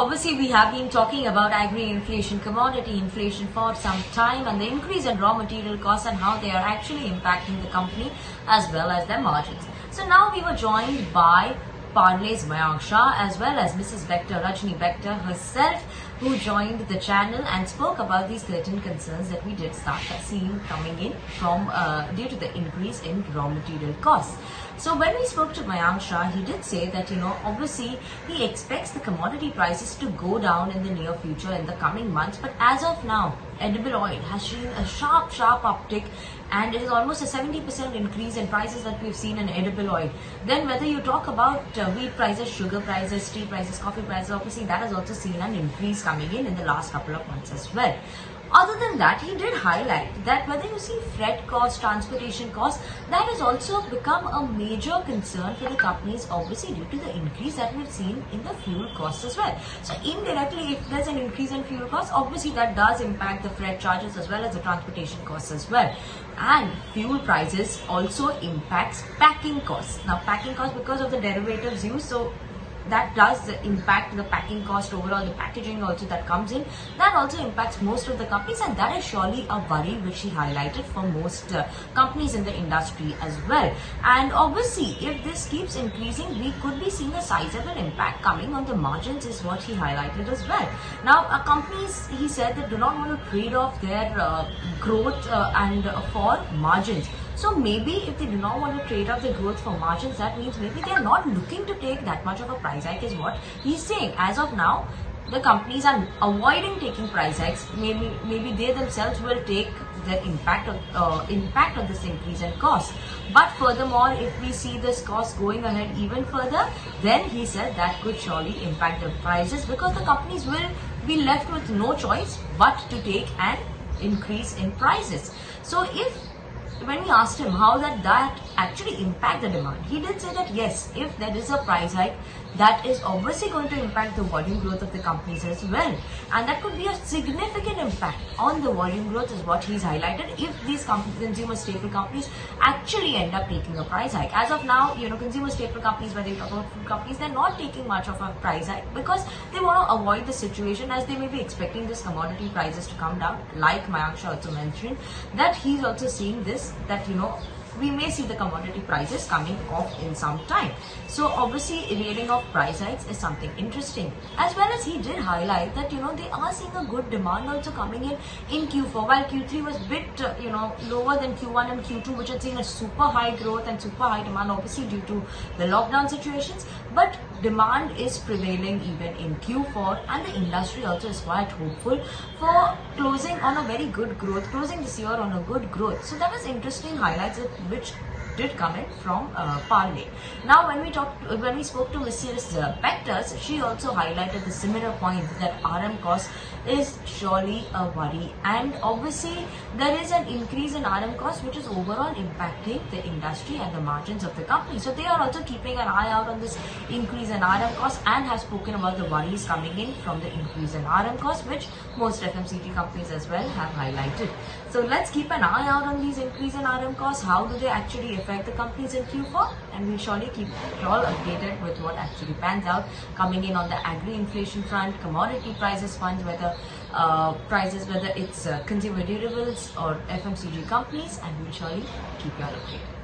Obviously, we have been talking about agri-inflation, commodity inflation for some time, and the increase in raw material costs and how they are actually impacting the company as well as their margins. So now we were joined by Parle's Mayank Shah as well as Mrs Bector, Rajni Bector herself, who joined the channel and spoke about these certain concerns that we did start seeing coming in from due to the increase in raw material costs. So when we spoke to Mayank Shah, he did say that, obviously he expects the commodity prices to go down in the near future in the coming months. But as of now, edible oil has seen a sharp uptick, and it is almost a 70% increase in prices that we've seen in edible oil. Then whether you talk about wheat prices, sugar prices, tea prices, coffee prices, obviously that has also seen an increase coming in the last couple of months as well. Other than that, he did highlight that whether you see freight costs, transportation costs, that has also become a major concern for the companies, obviously due to the increase that we've seen in the fuel costs as well. So indirectly, if there's an increase in fuel costs, obviously that does impact the freight charges as well as the transportation costs as well. And fuel prices also impacts packing costs. Now packing costs, because of the derivatives used, so that does impact the packing cost overall, the packaging also that comes in. That also impacts most of the companies, and that is surely a worry which he highlighted for most companies in the industry as well. And obviously, if this keeps increasing, we could be seeing a sizable impact coming on the margins, is what he highlighted as well. Now, companies, he said, that do not want to trade off their growth and for margins. So maybe if they do not want to trade off the growth for margins, that means maybe they are not looking to take that much of a price hike, is what he's saying. As of now, the companies are avoiding taking price hikes. Maybe they themselves will take the impact of this increase in cost. But furthermore, if we see this cost going ahead even further, then he said that could surely impact the prices, because the companies will be left with no choice but to take an increase in prices. So when we asked him how that actually impact the demand, he did say that yes, if there is a price hike, that is obviously going to impact the volume growth of the companies as well, and that could be a significant impact on the volume growth, is what he's highlighted, if these consumer staple companies actually end up taking a price hike. As of now, consumer staple companies, whether you talk about food companies, they're not taking much of a price hike because they want to avoid the situation, as they may be expecting this commodity prices to come down. Like Mayank Shah also mentioned, that he's also seeing this, that we may see the commodity prices coming off in some time. So obviously, railing of price hikes is something interesting. As well as he did highlight that they are seeing a good demand also coming in Q4, while Q3 was a bit lower than Q1 and Q2, which had seen a super high growth and super high demand, obviously due to the lockdown situations. But demand is prevailing even in Q4, and the industry also is quite hopeful for closing on a very good growth, closing this year on a good growth. So that was interesting highlights which did come in from Parle. Now, when we spoke to Mrs Bectors, she also highlighted the similar point that RM cost is surely a worry, and obviously there is an increase in RM cost which is overall impacting the industry and the margins of the company. So they are also keeping an eye out on this increase in RM cost, and have spoken about the worries coming in from the increase in RM cost, which most FMCG companies as well have highlighted. So let's keep an eye out on these increase in RM costs. How do they actually affect the companies in Q4? And we'll surely keep you all updated with what actually pans out coming in on the agri-inflation front, commodity prices funds, whether it's consumer durables or FMCG companies, and we'll surely keep you all updated.